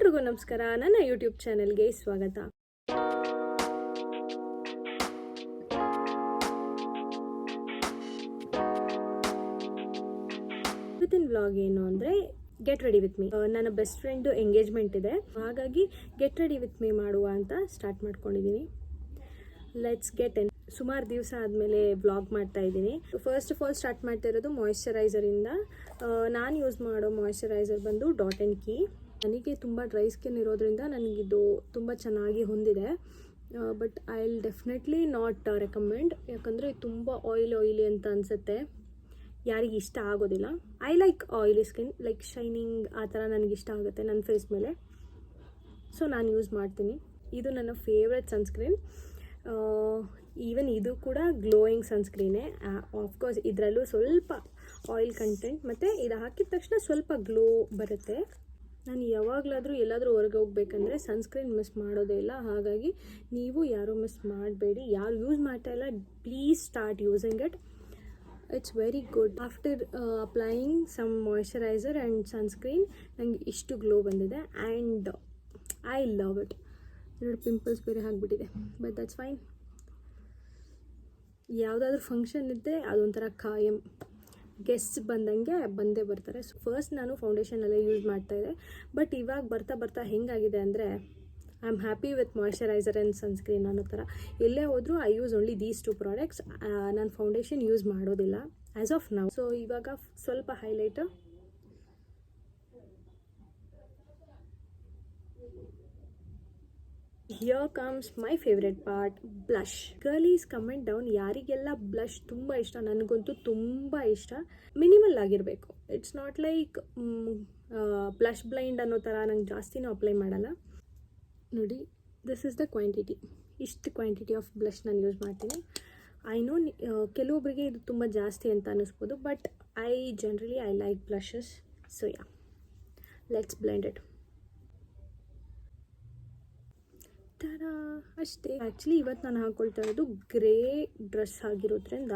ಎಲ್ಲರಿಗೂ ನಮಸ್ಕಾರ. ನನ್ನ ಯೂಟ್ಯೂಬ್ ಚಾನೆಲ್ಗೆ ಸ್ವಾಗತ. ಇವತ್ತಿನ ವ್ಲಾಗ್ ಏನು ಅಂದರೆ ಗೆಟ್ ರೆಡಿ ವಿತ್ ಮೀ. ನನ್ನ ಬೆಸ್ಟ್ ಫ್ರೆಂಡು ಎಂಗೇಜ್ಮೆಂಟ್ ಇದೆ, ಹಾಗಾಗಿ ಗೆಟ್ ರೆಡಿ ವಿತ್ ಮೀ ಮಾಡುವ ಅಂತ ಸ್ಟಾರ್ಟ್ ಮಾಡ್ಕೊಂಡಿದ್ದೀನಿ. Let's get in. ಸುಮಾರು ದಿವಸ ಆದಮೇಲೆ ವ್ಲಾಗ್ ಮಾಡ್ತಾ ಇದ್ದೀನಿ. ಫಸ್ಟ್ ಆಫ್ ಆಲ್ ಸ್ಟಾರ್ಟ್ ಮಾಡ್ತಾ ಇರೋದು ಮಾಯಿಶ್ಚರೈಸರಿಂದ. ನಾನು ಯೂಸ್ ಮಾಡೋ ಮಾಯಿಶ್ಚರೈಸರ್ ಬಂದು ಡಾಟ್ ಆ್ಯಂಡ್ ಕೀ. ನನಗೆ ತುಂಬ ಡ್ರೈ ಸ್ಕಿನ್ ಇರೋದ್ರಿಂದ ನನಗಿದು ತುಂಬ ಚೆನ್ನಾಗಿ ಹೊಂದಿದೆ. But I will definitely not recommend, ಯಾಕಂದರೆ ತುಂಬ ಆಯಿಲಿ ಅಂತ ಅನಿಸುತ್ತೆ, ಯಾರಿಗೆ ಇಷ್ಟ ಆಗೋದಿಲ್ಲ. I like oily skin, like shining ಆ ಥರ ನನಗಿಷ್ಟ ಆಗುತ್ತೆ ನನ್ನ ಫೇಸ್ ಮೇಲೆ. ಸೊ ನಾನು ಯೂಸ್ ಮಾಡ್ತೀನಿ. ಇದು ನನ್ನ ಫೇವ್ರೆಟ್ ಸನ್ಸ್ಕ್ರೀನ್. ಈವನ್ ಇದು ಕೂಡ ಗ್ಲೋಯಿಂಗ್ ಸನ್ಸ್ಕ್ರೀನೇ. ಆಫ್ಕೋರ್ಸ್ ಇದರಲ್ಲೂ ಸ್ವಲ್ಪ ಆಯಿಲ್ ಕಂಟೆಂಟ್, ಮತ್ತು ಇದು ಹಾಕಿದ ತಕ್ಷಣ ಸ್ವಲ್ಪ ಗ್ಲೋ ಬರುತ್ತೆ. ನಾನು ಯಾವಾಗಲಾದರೂ ಎಲ್ಲಾದರೂ ಹೊರಗೆ ಹೋಗ್ಬೇಕಂದ್ರೆ ಸನ್ಸ್ಕ್ರೀನ್ ಮಿಸ್ ಮಾಡೋದೇ ಇಲ್ಲ. ಹಾಗಾಗಿ ನೀವು ಯಾರೂ ಮಿಸ್ ಮಾಡಬೇಡಿ. ಯಾರು ಯೂಸ್ ಮಾಡ್ತಾ ಇಲ್ಲ, please start using it. It's very good. After applying some moisturiser and sunscreen ನನಗೆ ಇಷ್ಟು ಗ್ಲೋ ಬಂದಿದೆ ಆ್ಯಂಡ್ ಐ ಲವ್ ಇಟ್. ಎರಡು ಪಿಂಪಲ್ಸ್ ಬೇರೆ ಆಗಿಬಿಟ್ಟಿದೆ, ಬಟ್ ದಟ್ಸ್ ಫೈನ್. ಯಾವುದಾದ್ರೂ ಫಂಕ್ಷನ್ ಇದ್ದರೆ ಅದೊಂಥರ ಕಾಯಂ, ಗೆಸ್ಟ್ಸ್ ಬಂದಂಗೆ ಬಂದೇ ಬರ್ತಾರೆ. ಸೊ ಫಸ್ಟ್ ನಾನು ಫೌಂಡೇಶನೆಲ್ಲ ಯೂಸ್ ಮಾಡ್ತಾಯಿದ್ದೆ, ಬಟ್ ಇವಾಗ ಬರ್ತಾ ಹೆಂಗಾಗಿದೆ ಅಂದರೆ I am happy with moisturiser and sunscreen ಅನ್ನೋ ಥರ. ಎಲ್ಲೇ ಹೋದರೂ I use only these two products. ನಾನು ಫೌಂಡೇಶನ್ ಯೂಸ್ ಮಾಡೋದಿಲ್ಲ ಆ್ಯಸ್ ಆಫ್ ನೌ. ಸೊ ಇವಾಗ ಸ್ವಲ್ಪ highlight. Here comes my favourite part, blush. Girlies comment down ಯಾರಿಗೆಲ್ಲ ಬ್ಲಷ್ ತುಂಬ ಇಷ್ಟ. ನನಗಂತೂ ತುಂಬ ಇಷ್ಟ. ಮಿನಿಮಲ್ ಆಗಿರಬೇಕು. It's not like blush blind ಅನ್ನೋ ಥರ ನಂಗೆ ಜಾಸ್ತಿನೂ ಅಪ್ಲೈ ಮಾಡಲ್ಲ. ನೋಡಿ, ದಿಸ್ ಇಸ್ ದ ಕ್ವಾಂಟಿಟಿ. ಇಷ್ಟು ಕ್ವಾಂಟಿಟಿ ಆಫ್ ಬ್ಲಷ್ ನಾನು ಯೂಸ್ ಮಾಡ್ತೀನಿ. ಐ ನೋ ಕೆಲವೊಬ್ಬರಿಗೆ ಇದು ತುಂಬ ಜಾಸ್ತಿ ಅಂತ ಅನ್ನಿಸ್ಬೋದು, but I like blushes. So yeah, let's blend it. ಥರ ಅಷ್ಟೇ. ಆ್ಯಕ್ಚುಲಿ ಇವತ್ತು ನಾನು ಹಾಕ್ಕೊಳ್ತಾ ಇರೋದು ಗ್ರೇ ಡ್ರೆಸ್ ಆಗಿರೋದ್ರಿಂದ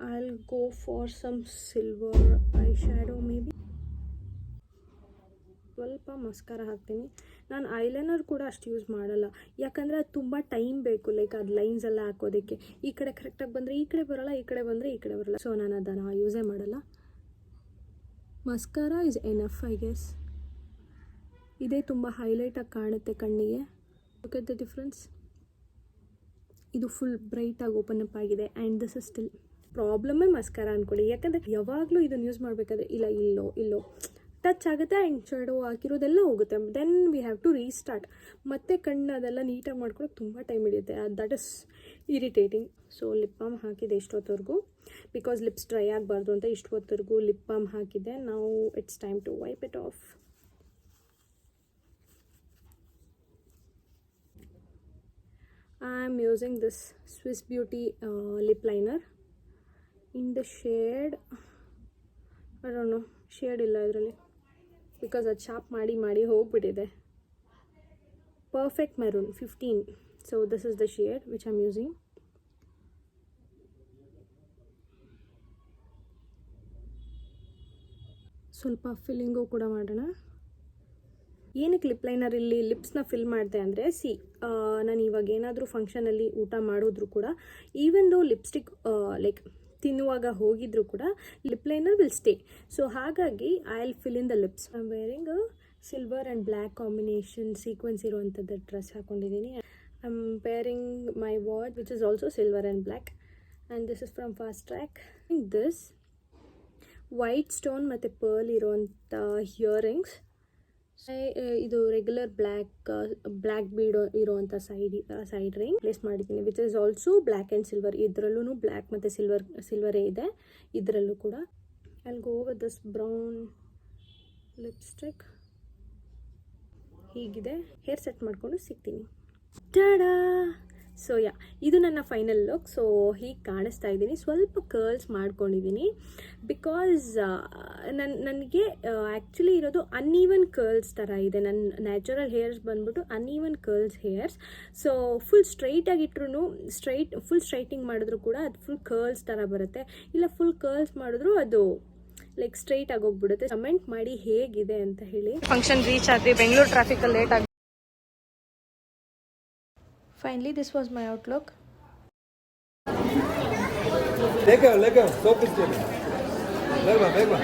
I will go for some silver eye shadow. Maybe ಸ್ವಲ್ಪ ಮಸ್ಕಾರ ಹಾಕ್ತೀನಿ. ನಾನು ಐಲೈನರ್ ಕೂಡ ಅಷ್ಟು ಯೂಸ್ ಮಾಡಲ್ಲ, ಯಾಕಂದರೆ ಅದು ತುಂಬ ಟೈಮ್ ಬೇಕು. ಲೈಕ್ ಅದು ಲೈನ್ಸ್ ಎಲ್ಲ ಹಾಕೋದಕ್ಕೆ ಈ ಕಡೆ ಕರೆಕ್ಟಾಗಿ ಬಂದರೆ ಈ ಕಡೆ ಬರೋಲ್ಲ, ಈ ಕಡೆ ಬಂದರೆ ಈ ಕಡೆ ಬರೋಲ್ಲ. ಸೊ ನಾನು ಅದನ್ನು ಯೂಸೇ ಮಾಡಲ್ಲ. Mascara is enough I guess. ಇದೇ ತುಂಬ ಹೈಲೈಟಾಗಿ ಕಾಣುತ್ತೆ ಕಣ್ಣಿಗೆ. Look at the difference. ಇದು ಫುಲ್ ಬ್ರೈಟಾಗಿ ಓಪನ್ ಅಪ್ ಆಗಿದೆ ಆ್ಯಂಡ್ ದಿಸ್ ಇಸ್ ಸ್ಟಿಲ್. ಪ್ರಾಬ್ಲಮ್ಮೇ ಮಸ್ಕಾರ ಅಂದ್ಕೊಳ್ಳಿ, ಯಾಕಂದರೆ ಯಾವಾಗಲೂ ಇದನ್ನು ಯೂಸ್ ಮಾಡಬೇಕಾದ್ರೆ ಇಲ್ಲೋ ಟಚ್ ಆಗುತ್ತೆ ಆ್ಯಂಡ್ ಶೇಡೋ ಹಾಕಿರೋದೆಲ್ಲ ಹೋಗುತ್ತೆ. Then we have to restart. ಮತ್ತೆ ಕಣ್ಣು ಅದೆಲ್ಲ ನೀಟಾಗಿ ಮಾಡ್ಕೊಳಕ್ಕೆ ತುಂಬ ಟೈಮ್ ಹಿಡಿಯುತ್ತೆ. That is irritating. So lip balm ಹಾಕಿದೆ ಇಷ್ಟೊತ್ತವರೆಗೂ, ಬಿಕಾಸ್ ಲಿಪ್ಸ್ ಡ್ರೈ ಆಗಬಾರ್ದು ಅಂತ ಇಷ್ಟೊತ್ತವರೆಗೂ ಲಿಪ್ ಬಾಮ್ ಹಾಕಿದೆ. ನಾವು it's time to wipe it off. I am using this Swiss Beauty lip liner in the shade, I don't know, shade illa idರಲ್ಲಿ, because ಅದು sharp ಮಾಡಿ ಹೋಗ್ಬಿಟ್ಟಿದೆ. Perfect Maroon 15. So this is the shade which I'm using. ಸ್ವಲ್ಪ filling ಕೂಡ ಮಾಡೋಣ. ಏನಕ್ಕೆ lip liner ಇಲ್ಲಿ ಲಿಪ್ಸ್ನ fill ಮಾಡಿದೆ ಅಂದರೆ, ನಾನು ಇವಾಗ ಏನಾದರೂ ಫಂಕ್ಷನಲ್ಲಿ ಊಟ ಮಾಡಿದ್ರು ಕೂಡ, ಈವನ್ ದೋ ಲಿಪ್ಸ್ಟಿಕ್ ಲೈಕ್ ತಿನ್ನುವಾಗ ಹೋಗಿದ್ರು ಕೂಡ lip liner will stay. So ಹಾಗಾಗಿ I will fill in the lips. I am wearing silver and black combination sequence ಇರುವಂಥದ್ದು ಡ್ರೆಸ್ ಹಾಕೊಂಡಿದ್ದೀನಿ. I am pairing my watch which is also silver and black, and this is from Fastrack. This white stone ಮತ್ತು pearl ಇರೋವಂಥ earrings. ಇದು regular black bead ಇರೋವಂಥ side ring place ಮಾಡಿದ್ದೀನಿ, which is also black and silver. ಇದರಲ್ಲೂ black ಮತ್ತು ಸಿಲ್ವರೇ ಇದೆ ಇದರಲ್ಲೂ ಕೂಡ. I will go with this brown lipstick. ಹೀಗಿದೆ. ಹೇರ್ ಸೆಟ್ ಮಾಡಿಕೊಂಡು ಸಿಗ್ತೀನಿ. ಟಾಡಾ. ಸೊ ಯಾ, ಇದು ನನ್ನ ಫೈನಲ್ ಲುಕ್. ಸೊ ಹೀಗೆ ಕಾಣಿಸ್ತಾ ಇದ್ದೀನಿ. ಸ್ವಲ್ಪ ಕರ್ಲ್ಸ್ ಮಾಡ್ಕೊಂಡಿದ್ದೀನಿ, ಬಿಕಾಸ್ ನನಗೆ ಆ್ಯಕ್ಚುಲಿ ಇರೋದು ಅನ್ಈವನ್ ಕರ್ಲ್ಸ್ ಥರ ಇದೆ. ನನ್ನ ನ್ಯಾಚುರಲ್ ಹೇರ್ಸ್ ಬಂದ್ಬಿಟ್ಟು uneven curls hairs. So full ಸ್ಟ್ರೈಟಾಗಿಟ್ರು ಫುಲ್ ಸ್ಟ್ರೈಟಿಂಗ್ ಮಾಡಿದ್ರು ಕೂಡ ಅದು ಫುಲ್ ಕರ್ಲ್ಸ್ ಥರ ಬರುತ್ತೆ. ಇಲ್ಲ ಫುಲ್ ಕರ್ಲ್ಸ್ ಮಾಡಿದ್ರು ಅದು ಲೈಕ್ ಸ್ಟ್ರೈಟ್ ಆಗಿ ಹೋಗ್ಬಿಡುತ್ತೆ. ಕಮೆಂಟ್ ಮಾಡಿ ಹೇಗಿದೆ ಅಂತ ಹೇಳಿ. ಫಂಕ್ಷನ್ ರೀಚ್ ಆದ್ವಿ, ಬೆಂಗಳೂರು ಟ್ರಾಫಿಕಲ್ಲಿ ಲೇಟ್ ಆಗಿ. Finally this was my outlook. Lecker, so bisschen. Weg mal.